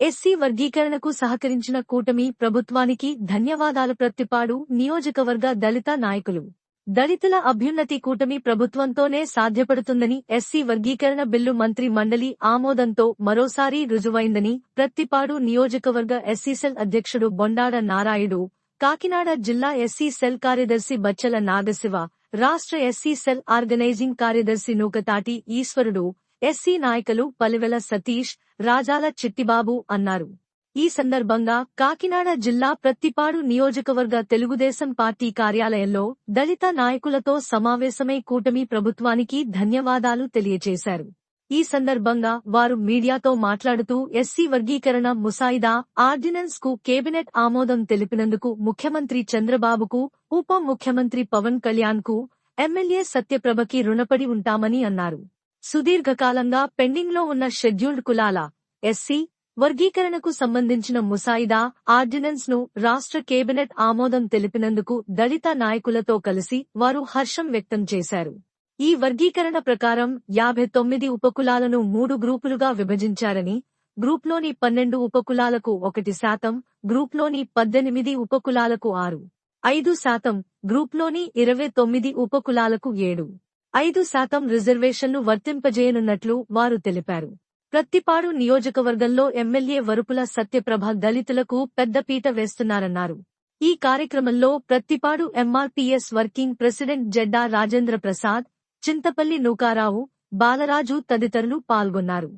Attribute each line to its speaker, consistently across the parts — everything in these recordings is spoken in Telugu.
Speaker 1: ఎస్సీ వర్గీకరణకు సహకరించిన కూటమి ప్రభుత్వానికి ధన్యవాదాలు. ప్రత్తిపాడు నియోజకవర్గ దళిత నాయకులు. దళితుల అభ్యున్నతి కూటమి ప్రభుత్వంతోనే సాధ్యపడుతుందని, ఎస్సీ వర్గీకరణ బిల్లు మంత్రి మండలి ఆమోదంతో మరోసారి రుజువైందని ప్రత్తిపాడు నియోజకవర్గ ఎస్సీ సెల్ అధ్యక్షుడు బొండాడ నారాయుడు, కాకినాడ జిల్లా ఎస్సీ సెల్ కార్యదర్శి బచ్చల నాగశివ, రాష్ట్ర ఎస్సీ సెల్ ఆర్గనైజింగ్ కార్యదర్శి నూకతాటి ఈశ్వరుడు, ఎస్సీ నాయకులు పలివెల సతీష్, రాజాల చిట్టిబాబు అన్నారు. ఈ సందర్భంగా కాకినాడ జిల్లా ప్రత్తిపాడు నియోజకవర్గ తెలుగుదేశం పార్టీ కార్యాలయంలో దళిత నాయకులతో సమావేశమై కూటమి ప్రభుత్వానికి ధన్యవాదాలు తెలియజేశారు. ఈ సందర్భంగా వారు మీడియాతో మాట్లాడుతూ ఎస్సీ వర్గీకరణ ముసాయిదా ఆర్డినెన్స్ కు కేబినెట్ ఆమోదం తెలిపినందుకు ముఖ్యమంత్రి చంద్రబాబుకు, ఉప ముఖ్యమంత్రి పవన్ కళ్యాణ్ కు, ఎమ్మెల్యే సత్యప్రభకి రుణపడి ఉంటామని అన్నారు. సుదీర్ఘకాలంగా పెండింగ్లో ఉన్న షెడ్యూల్డ్ కులాల ఎస్సీ వర్గీకరణకు సంబంధించిన ముసాయిదా ఆర్డినెన్స్ ను రాష్ట్ర కేబినెట్ ఆమోదం తెలిపినందుకు దళిత నాయకులతో కలిసి వారు హర్షం వ్యక్తం చేశారు. ఈ వర్గీకరణ ప్రకారం 59 ఉపకులాలను 3 గ్రూపులుగా విభజించారని, గ్రూప్లోని 12 ఉపకులాలకు 1%, గ్రూప్లోని 18 ఉపకులాలకు 6.5%, గ్రూప్లోని 29 ఉపకులాలకు 7.5% రిజర్వేషన్లు వర్తింపజేయనున్నట్లు వారు తెలిపారు. ప్రత్తిపాడు నియోజకవర్గంలో ఎమ్మెల్యే వరుపుల సత్యప్రభ దళితులకు పెద్దపీట వేస్తున్నారన్నారు. ఈ కార్యక్రమంలో ప్రత్తిపాడు ఎంఆర్పీఎస్ వర్కింగ్ ప్రెసిడెంట్ జెడ్డా రాజేంద్ర ప్రసాద్, చింతపల్లి నూకారావు, బాలరాజు తదితరులు పాల్గొన్నారు.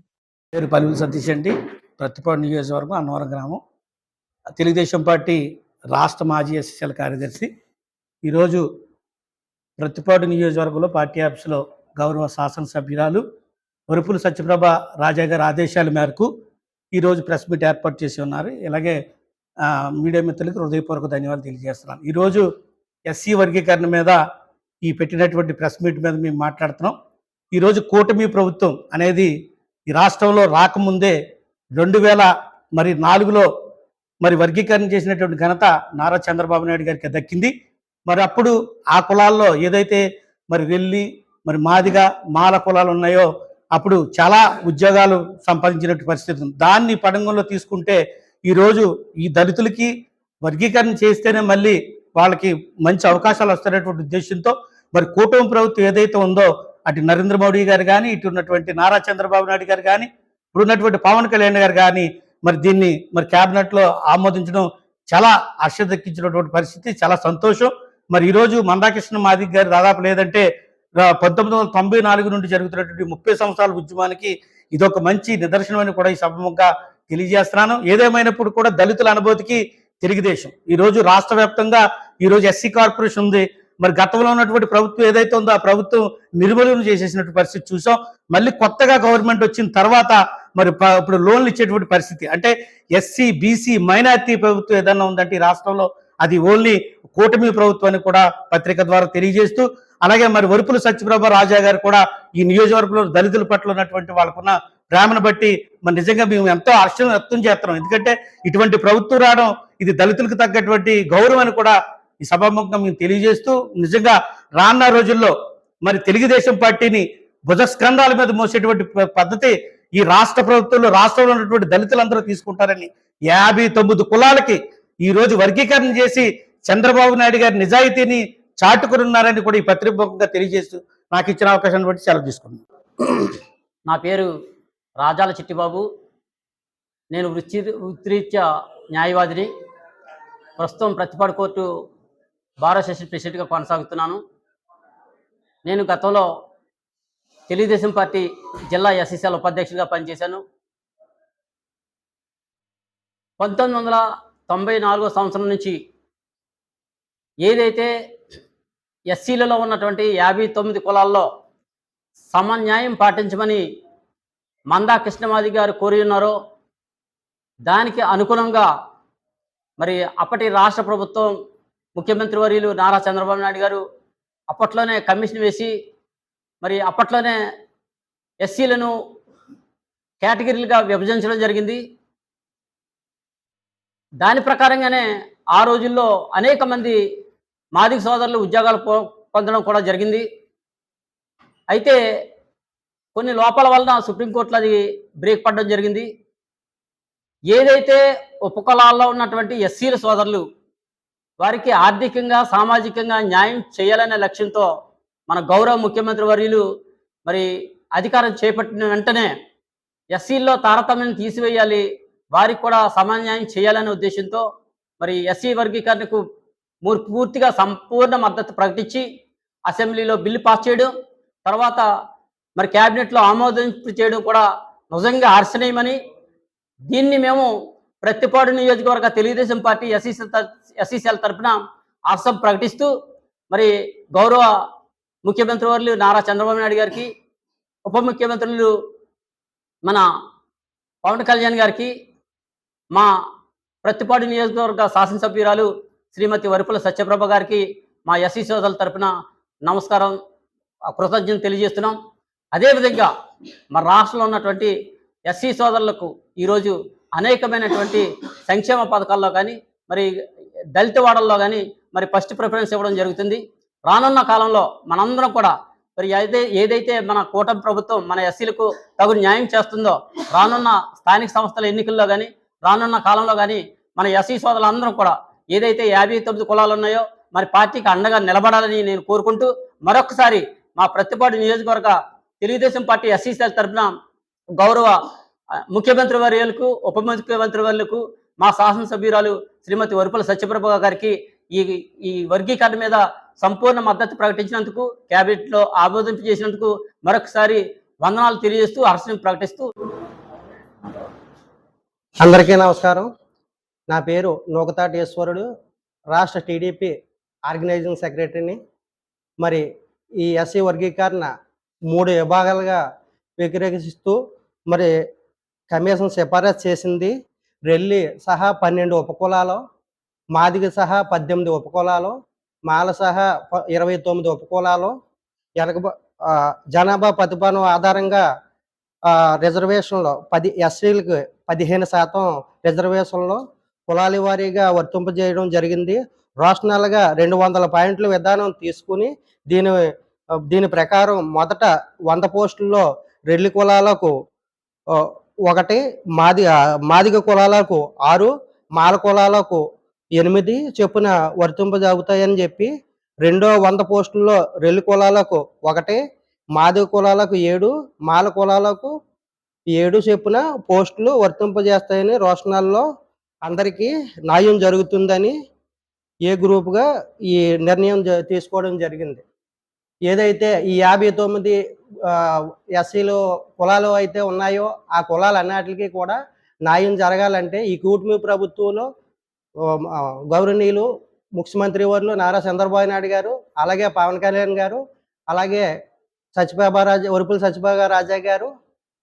Speaker 2: పేరు పలివెల సతీష్ అండి. ప్రత్తిపాడు నియోజకవర్గం అన్నవరం గ్రామం. తెలుగుదేశం పార్టీ రాష్ట్ర మాజీ ఎస్సీసీఎల్ కార్యదర్శి. ఈరోజు ప్రత్తిపాడు నియోజకవర్గంలో పార్టీ ఆఫీసులో గౌరవ శాసనసభ్యురాలు వరుపుల సత్యప్రభ రాజా గారి ఆదేశాల మేరకు ఈరోజు ప్రెస్ మీట్ ఏర్పాటు చేసి ఉన్నారు. ఇలాగే మీడియా మిత్రులకు హృదయపూర్వక ధన్యవాదాలు తెలియజేస్తున్నాను. ఈరోజు ఎస్సీ వర్గీకరణ మీద ఈ పెట్టినటువంటి ప్రెస్ మీట్ మీద మేము మాట్లాడుతున్నాం. ఈరోజు కూటమి ప్రభుత్వం అనేది ఈ రాష్ట్రంలో రాకముందే 2004లో మరి వర్గీకరణ చేసినటువంటి ఘనత నారా చంద్రబాబు నాయుడు గారికి దక్కింది. మరి అప్పుడు ఆ కులాల్లో ఏదైతే మరి రెల్లి, మరి మాదిగ, మాల కులాలు ఉన్నాయో అప్పుడు చాలా ఉద్యోగాలు సంపాదించినట్టు పరిస్థితి ఉంది. దాన్ని పడంగంలో తీసుకుంటే ఈరోజు ఈ దళితులకి వర్గీకరణ చేస్తేనే మళ్ళీ వాళ్ళకి మంచి అవకాశాలు వస్తున్నటువంటి ఉద్దేశంతో మరి కూటమి ప్రభుత్వం ఏదైతే ఉందో అటు నరేంద్ర మోడీ గారు కానీ, ఇటు ఉన్నటువంటి నారా చంద్రబాబు నాయుడు గారు కానీ, ఇప్పుడు ఉన్నటువంటి పవన్ కళ్యాణ్ గారు కానీ మరి దీన్ని మరి క్యాబినెట్లో ఆమోదించడం చాలా హర్ష దక్కించినటువంటి పరిస్థితి, చాలా సంతోషం. మరి ఈరోజు మందాకృష్ణ మాదిగ గారు దాదాపు లేదంటే 1994 నుండి జరుగుతున్నటువంటి 30 సంవత్సరాల ఉద్యమానికి ఇదొక మంచి నిదర్శనం అని కూడా ఈ సభముఖంగా తెలియజేస్తున్నాను. ఏదేమైనప్పుడు కూడా దళితుల అనుభూతికి తెలుగుదేశం ఈరోజు రాష్ట్ర వ్యాప్తంగా ఈరోజు ఎస్సీ కార్పొరేషన్ ఉంది. మరి గతంలో ఉన్నటువంటి ప్రభుత్వం ఏదైతే ఉందో ఆ ప్రభుత్వం నిర్మూలన చేసేసినటువంటి పరిస్థితి చూసాం. మళ్ళీ కొత్తగా గవర్నమెంట్ వచ్చిన తర్వాత మరి ఇప్పుడు లోన్లు ఇచ్చేటువంటి పరిస్థితి, అంటే ఎస్సీ, బీసీ, మైనారిటీ ప్రభుత్వం ఏదన్నా ఉందంటే ఈ రాష్ట్రంలో అది ఓన్లీ కూటమి ప్రభుత్వాన్ని కూడా పత్రిక ద్వారా తెలియజేస్తూ, అలాగే మరి వరుపుల సత్యప్రభ రాజా గారు కూడా ఈ నియోజకవర్గంలో దళితుల పట్ల ఉన్నటువంటి వాళ్ళకున్న ప్రేమను బట్టి మరి నిజంగా మేము ఎంతో హర్షం వ్యక్తం చేస్తున్నాం. ఎందుకంటే ఇటువంటి ప్రభుత్వం రావడం ఇది దళితులకు తగ్గటువంటి గౌరవం అని కూడా ఈ సభాముఖంగా మేము తెలియజేస్తూ, నిజంగా రానున్న రోజుల్లో మరి తెలుగుదేశం పార్టీని భుజస్కంధాల మీద మోసేటువంటి పద్ధతి ఈ రాష్ట్ర ప్రభుత్వంలో రాష్ట్రంలో ఉన్నటువంటి దళితులందరూ తీసుకుంటారని, 59 కులాలకి ఈ రోజు వర్గీకరణ చేసి చంద్రబాబు నాయుడు గారి నిజాయితీని చాటుకున్నారని కూడా ఈ పత్రికగా తెలియజేస్తూ నాకు ఇచ్చిన అవకాశాన్ని బట్టి సెలవు తీసుకున్నాను.
Speaker 3: నా పేరు రాజాల చిట్టిబాబు. నేను వృత్తిరీత్యా న్యాయవాదిని. ప్రస్తుతం ప్రతిపాడు కోర్టు బార్ అసోసియేషన్ ప్రెసిడెంట్గా కొనసాగుతున్నాను. నేను గతంలో తెలుగుదేశం పార్టీ జిల్లా ఎస్సీసీఎల్ ఉపాధ్యక్షుడిగా పనిచేశాను. 1994 సంవత్సరం నుంచి ఏదైతే ఎస్సీలలో ఉన్నటువంటి 59 కులాల్లో సమన్యాయం పాటించమని మందా కృష్ణమాది గారు కోరి ఉన్నారో దానికి అనుగుణంగా మరి అప్పటి రాష్ట్ర ప్రభుత్వం ముఖ్యమంత్రి వర్యులు నారా చంద్రబాబు నాయుడు గారు అప్పట్లోనే కమిషన్ వేసి మరి అప్పట్లోనే ఎస్సీలను కేటగిరీలుగా విభజించడం జరిగింది. దాని ప్రకారంగానే ఆ రోజుల్లో అనేక మంది మాదిగ సోదరులు ఉద్యోగాలు పొందడం కూడా జరిగింది. అయితే కొన్ని లోపాల వలన సుప్రీంకోర్టులో అది బ్రేక్ పడడం జరిగింది. ఏదైతే ఉపకులాల్లో ఉన్నటువంటి ఎస్సీల సోదరులు వారికి ఆర్థికంగా సామాజికంగా న్యాయం చేయాలనే లక్ష్యంతో మన గౌరవ ముఖ్యమంత్రి వర్యులు మరి అధికారం చేపట్టిన వెంటనే ఎస్సీల్లో తారతమ్యం తీసివేయాలి, వారికి కూడా సమన్యాయం చేయాలనే ఉద్దేశంతో మరి ఎస్సీ వర్గీకరణకు పూర్తిగా సంపూర్ణ మద్దతు ప్రకటించి అసెంబ్లీలో బిల్లు పాస్ చేయడం, తర్వాత మరి క్యాబినెట్లో ఆమోదింపు చేయడం కూడా నిజంగా హర్షణీయమని, దీన్ని మేము ప్రత్తిపాడు నియోజకవర్గ తెలుగుదేశం పార్టీ ఎస్సీసీఎల్ తరఫున హర్షం ప్రకటిస్తూ మరి గౌరవ ముఖ్యమంత్రి వర్యులు నారా చంద్రబాబు నాయుడు గారికి, ఉప ముఖ్యమంత్రులు మన పవన్ కళ్యాణ్ గారికి, మా ప్రత్తిపాడు నియోజకవర్గ శాసనసభ్యురాలు శ్రీమతి వరుపుల సత్యప్రభ గారికి మా ఎస్సీ సోదరుల తరఫున నమస్కారం, కృతజ్ఞతలు తెలియజేస్తున్నాం. అదేవిధంగా మన రాష్ట్రంలో ఉన్నటువంటి ఎస్సీ సోదరులకు ఈరోజు అనేకమైనటువంటి సంక్షేమ పథకాల్లో కానీ మరి దళిత వాడల్లో కానీ మరి ఫస్ట్ ప్రిఫరెన్స్ ఇవ్వడం జరుగుతుంది. రానున్న కాలంలో మనందరం కూడా మరి ఏదైతే మన కూటమి ప్రభుత్వం మన ఎస్సీలకు తగు న్యాయం చేస్తుందో రానున్న స్థానిక సంస్థల ఎన్నికల్లో కానీ రానున్న కాలంలో కానీ మన ఎస్సీ సోదరులందరం కూడా ఏదైతే 59 కులాలు ఉన్నాయో మరి పార్టీకి అండగా నిలబడాలని నేను కోరుకుంటూ మరొకసారి మా ప్రత్తిపాడు నియోజకవర్గ తెలుగుదేశం పార్టీ ఎస్సీసీఎల్ తరఫున గౌరవ ముఖ్యమంత్రి వర్యులకు, ఉప ముఖ్యమంత్రి వర్యులకు, మా శాసనసభ్యురాలు శ్రీమతి వరుపుల సత్యప్రభ గారికి ఈ వర్గీకరణ మీద సంపూర్ణ మద్దతు ప్రకటించినందుకు, క్యాబినెట్లో ఆమోదింపు చేసినందుకు మరొకసారి వందనాలు తెలియజేస్తూ హర్షం ప్రకటిస్తూ.
Speaker 4: అందరికీ నమస్కారం. నా పేరు నూకతాటి ఈశ్వరుడు, రాష్ట్ర టీడీపీ ఆర్గనైజింగ్ సెక్రటరీని. మరి ఈ ఎస్సీ వర్గీకరణ 3 విభాగాలుగా వ్యతిరేకిస్తూ మరి కమిషన్ సిఫారసు చేసింది. రెల్లి సహా 12 ఉపకులాలు, మాదిగ సహా 18 ఉపకులాలు, మాల సహా 29 ఉపకులాలు, జనాభా ప్రతిపాదన ఆధారంగా రిజర్వేషన్లో 10 ఎస్సీలకు 15% రిజర్వేషన్లో కులాల వారీగా వర్తింపజేయడం జరిగింది. రాష్ట్రాలుగా 200 పాయింట్ల విధానం తీసుకుని దీని ప్రకారం మొదట 100 పోస్టుల్లో రెల్లి కులాలకు 1, మాదిగ కులాలకు 6, మాల కులాలకు 8 చొప్పున వర్తింపజాగుతాయని చెప్పి, రెండో 100 పోస్టుల్లో రెల్లి కులాలకు 1, మాదిగ కులాలకు 7, మాల కులాలకు 7 చొప్పున పోస్టులు వర్తింపజేస్తాయని రాష్ట్రాల్లో అందరికీ న్యాయం జరుగుతుందని ఏ గ్రూప్గా ఈ నిర్ణయం తీసుకోవడం జరిగింది. ఏదైతే ఈ 59 ఎస్సీలు కులాలు అయితే ఉన్నాయో ఆ కులాలన్నిటికీ కూడా న్యాయం జరగాలంటే ఈ కూటమి ప్రభుత్వంలో గౌరవనీయులు ముఖ్యమంత్రి వర్యులు నారా చంద్రబాబు నాయుడు గారు, అలాగే పవన్ కళ్యాణ్ గారు, అలాగే వరుపుల సత్యప్రభ రాజా గారు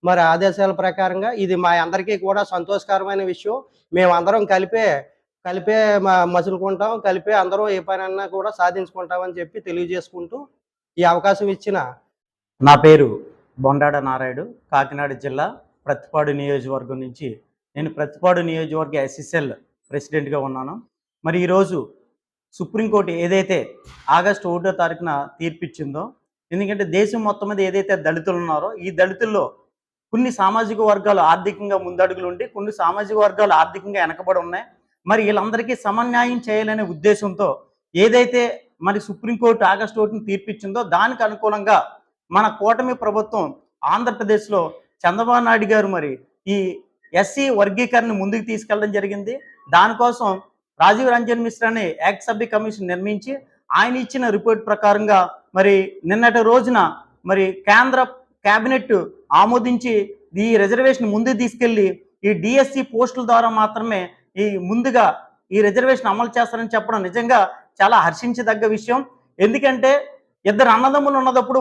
Speaker 4: మరి ఆదేశాల ప్రకారంగా ఇది మా అందరికీ కూడా సంతోషకరమైన విషయం. మేమందరం కలిపే మసులుకుంటాం, కలిపే అందరం ఏ పనన్నా కూడా సాధించుకుంటామని చెప్పి తెలియజేసుకుంటూ ఈ అవకాశం ఇచ్చిన
Speaker 5: నా పేరు బొండాడ నారాయుడు, కాకినాడ జిల్లా ప్రత్తిపాడు నియోజకవర్గం నుంచి నేను ప్రత్తిపాడు నియోజకవర్గ ఎస్సీసీఎల్ ప్రెసిడెంట్గా ఉన్నాను. మరి ఈరోజు సుప్రీంకోర్టు ఏదైతే ఆగస్టు 1వ తారీఖున తీర్పిచ్చిందో, ఎందుకంటే దేశం మొత్తం మీద ఏదైతే దళితులు ఉన్నారో ఈ దళితుల్లో కొన్ని సామాజిక వర్గాలు ఆర్థికంగా ముందడుగులు ఉండి కొన్ని సామాజిక వర్గాలు ఆర్థికంగా వెనకబడి ఉన్నాయి. మరి వీళ్ళందరికీ సమన్యాయం చేయాలనే ఉద్దేశంతో ఏదైతే మరి సుప్రీంకోర్టు ఆగస్టు 1ని తీర్పిచ్చిందో దానికి అనుకూలంగా మన కూటమి ప్రభుత్వం ఆంధ్రప్రదేశ్లో చంద్రబాబు నాయుడు గారు మరి ఈ ఎస్సీ వర్గీకరణ ముందుకు తీసుకెళ్ళడం జరిగింది. దానికోసం రాజీవ్ రంజన్ మిశ్రా అనే యాక్ట్ సభ్య కమిషన్ నిర్మించి ఆయన ఇచ్చిన రిపోర్ట్ ప్రకారంగా మరి నిన్నటి రోజున మరి కేంద్ర క్యాబినెట్ ఆమోదించి ఈ రిజర్వేషన్ ముందుకు తీసుకెళ్లి ఈ డిఎస్సి పోస్టుల ద్వారా మాత్రమే ముందుగా ఈ రిజర్వేషన్ అమలు చేస్తారని చెప్పడం నిజంగా చాలా హర్షించదగ్గ విషయం. ఎందుకంటే ఇద్దరు అన్నదమ్ములు ఉన్నప్పుడు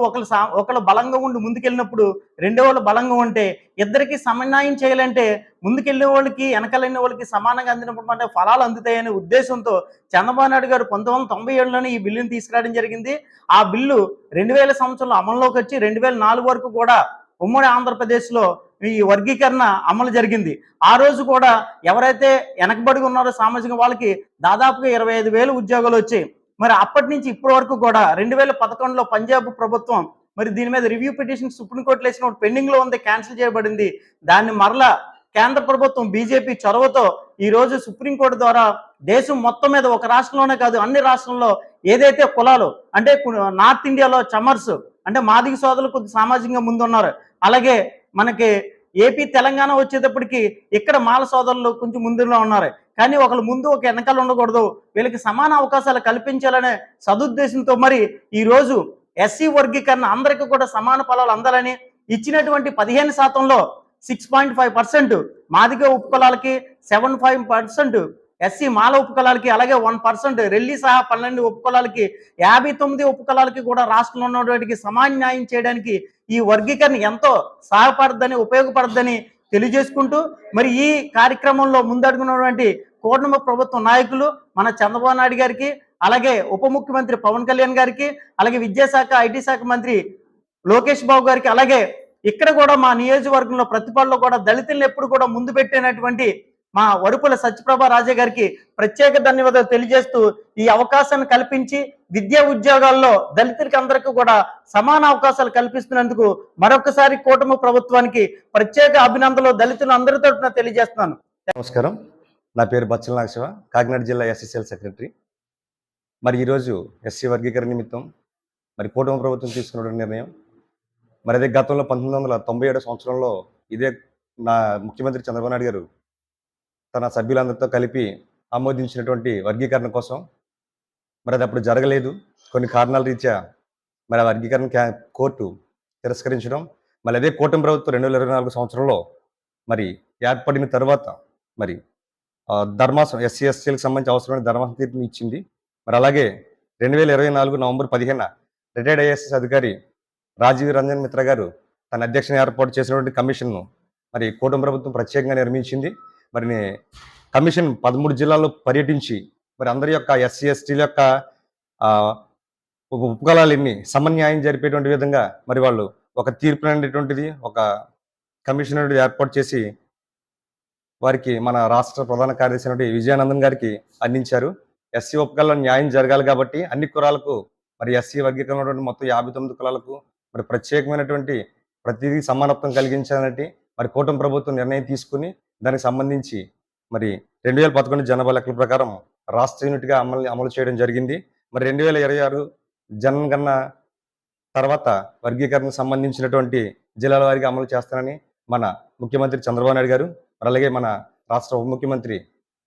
Speaker 5: ఒకళ్ళు బలంగా ఉండి ముందుకెళ్ళినప్పుడు రెండో వాళ్ళు బలంగా ఉంటే ఇద్దరికి సమన్యాయం చేయాలంటే ముందుకెళ్ళిన వాళ్ళకి వెనకాలైన వాళ్ళకి సమానంగా అందినప్పుడు ఫలాలు అందుతాయనే ఉద్దేశంతో చంద్రబాబు నాయుడు గారు 1997లోనే ఈ బిల్లుని తీసుకురావడం జరిగింది. ఆ బిల్లు 2000 సంవత్సరంలో అమల్లోకి వచ్చి 2004 వరకు కూడా ఉమ్మడి ఆంధ్రప్రదేశ్లో ఈ వర్గీకరణ అమలు జరిగింది. ఆ రోజు కూడా ఎవరైతే వెనకబడి ఉన్నారో సామాజిక వాళ్ళకి దాదాపుగా 25,000 ఉద్యోగాలు వచ్చాయి. మరి అప్పటి నుంచి ఇప్పటి వరకు కూడా 2011లో పంజాబ్ ప్రభుత్వం మరి దీని మీద రివ్యూ పిటిషన్ సుప్రీంకోర్టులో వేసిన పెండింగ్లో ఉంది, క్యాన్సిల్ చేయబడింది. దాన్ని మరలా కేంద్ర ప్రభుత్వం బీజేపీ చొరవతో ఈ రోజు సుప్రీంకోర్టు ద్వారా దేశం మొత్తం మీద ఒక రాష్ట్రంలోనే కాదు అన్ని రాష్ట్రంలో ఏదైతే కులాలు అంటే నార్త్ ఇండియాలో చమర్స్ అంటే మాదిగ సోదరులు కొద్ది సామాజికంగా ముందున్నారు. అలాగే మనకి ఏపీ తెలంగాణ వచ్చేటప్పటికి ఇక్కడ మాల సోదరులు కొంచెం ముందులో ఉన్నారు. కానీ ఒకళ్ళు ముందు ఒక వెనకాల ఉండకూడదు, వీళ్ళకి సమాన అవకాశాలు కల్పించాలనే సదుద్దేశంతో మరి ఈ రోజు ఎస్సీ వర్గీకరణ అందరికీ కూడా సమాన ఫలాలు అందాలని ఇచ్చినటువంటి 15%లో 6.5% మాదిగ ఉపకులాలకి, 7.5% ఎస్సీ మాల ఉపకులాలకి, అలాగే 1% రెల్లి సహా 12 ఉపకులాలకి, 59 ఉపకులాలకి కూడా రాష్ట్రంలో ఉన్నటువంటి సమాన న్యాయం చేయడానికి ఈ వర్గీకరణ ఎంతో సహాయపడద్దని ఉపయోగపడద్దని తెలియజేసుకుంటూ మరి ఈ కార్యక్రమంలో ముందడుగున్నటువంటి కూటమి ప్రభుత్వ నాయకులు మన చంద్రబాబు నాయుడు గారికి, అలాగే ఉప ముఖ్యమంత్రి పవన్ కళ్యాణ్ గారికి, అలాగే విద్యాశాఖ ఐటీ శాఖ మంత్రి లోకేష్ బాబు గారికి, అలాగే ఇక్కడ కూడా మా నియోజకవర్గంలో ప్రతిపాడులో కూడా దళితులను ఎప్పుడు కూడా ముందు పెట్టినటువంటి మా వరుపుల సత్యప్రభ రాజా గారికి ప్రత్యేక ధన్యవాదాలు తెలియజేస్తూ ఈ అవకాశాన్ని కల్పించి విద్యా ఉద్యోగాల్లో దళితులకి అందరికీ కూడా సమాన అవకాశాలు కల్పిస్తున్నందుకు మరొకసారి కూటమి ప్రభుత్వానికి ప్రత్యేక అభినందనలు దళితులు అందరి తరపున తెలియజేస్తున్నాను.
Speaker 6: నమస్కారం, నా పేరు బచ్చల నాగశివ, కాకినాడ జిల్లా ఎస్ఎస్ఎల్ సెక్రటరీ. మరి ఈరోజు ఎస్సీ వర్గీకరణ నిమిత్తం మరి కూటమి ప్రభుత్వం తీసుకున్న నిర్ణయం మరి అదే గతంలో 1997 సంవత్సరంలో ఇదే నా ముఖ్యమంత్రి చంద్రబాబు నాయుడు గారు తన సభ్యులందరితో కలిపి ఆమోదించినటువంటి వర్గీకరణ కోసం మరి అది అప్పుడు జరగలేదు. కొన్ని కారణాల రీత్యా మరి ఆ వర్గీకరణ కోర్టు తిరస్కరించడం, మళ్ళీ అదే కూటమి ప్రభుత్వం 2024 సంవత్సరంలో మరి ఏర్పడిన తర్వాత మరి ధర్మాసనం ఎస్సీ ఎస్టీలకు సంబంధించి అవసరమైన ధర్మాసనం తీర్పుని ఇచ్చింది. మరి అలాగే 2024 నవంబర్ 15 రిటైర్డ్ ఐఏఎస్ అధికారి రాజీవ్ రంజన్ మిత్ర గారు తన అధ్యక్షన ఏర్పాటు చేసినటువంటి కమిషన్ను మరి కూటమి ప్రభుత్వం ప్రత్యేకంగా నిర్మించింది. మరి కమిషన్ 13 జిల్లాల్లో పర్యటించి మరి అందరి యొక్క ఎస్సీ ఎస్టీల యొక్క ఉపకులాలన్నీ సమన్యాయం జరిపేటువంటి విధంగా మరి వాళ్ళు ఒక తీర్పు అనేటువంటిది ఒక కమిషన్ ఏర్పాటు చేసి వారికి మన రాష్ట్ర ప్రధాన కార్యదర్శి అయినటువంటి విజయానందన్ గారికి అందించారు. ఎస్సీ ఉపకులాల్లో న్యాయం జరగాలి కాబట్టి అన్ని కులాలకు మరి ఎస్సీ వర్గీకరణ మొత్తం 59 కులాలకు మరి ప్రత్యేకమైనటువంటి ప్రతిదీ సమానత్వం కలిగించాలని మరి కూటమి ప్రభుత్వం నిర్ణయం తీసుకుని దానికి సంబంధించి మరి 2011 జనాభా లెక్కల ప్రకారం రాష్ట్ర యూనిట్గా అమలు చేయడం జరిగింది. మరి 2026 జనగణన తర్వాత వర్గీకరణకు సంబంధించినటువంటి జిల్లాల వారీగా అమలు చేస్తానని మన ముఖ్యమంత్రి చంద్రబాబు నాయుడు గారు, అలాగే మన రాష్ట్ర ఉప ముఖ్యమంత్రి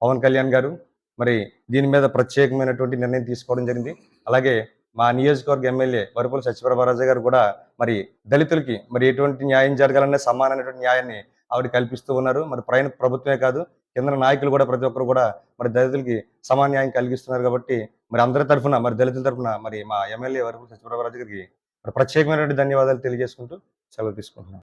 Speaker 6: పవన్ కళ్యాణ్ గారు మరి దీని మీద ప్రత్యేకమైనటువంటి నిర్ణయం తీసుకోవడం జరిగింది. అలాగే మా నియోజకవర్గ ఎమ్మెల్యే వరుపుల సత్యప్రభారాజు గారు కూడా మరి దళితులకి మరి ఎటువంటి న్యాయం జరగాలనే సమానమైనటువంటి న్యాయాన్ని ఆవిడ కల్పిస్తూ ఉన్నారు. మరి ప్రభుత్వమే కాదు కేంద్ర నాయకులు కూడా ప్రతి ఒక్కరు కూడా మరి దళితులకి సమాన న్యాయం కలిగిస్తున్నారు. కాబట్టి మరి అందరి తరఫున మరి దళితుల తరఫున మరి మా ఎమ్మెల్యే వరుపుల సత్యప్రభారాజు గారికి మరి ప్రత్యేకమైనటువంటి ధన్యవాదాలు తెలియజేసుకుంటూ సెలవు తీసుకుంటున్నాను.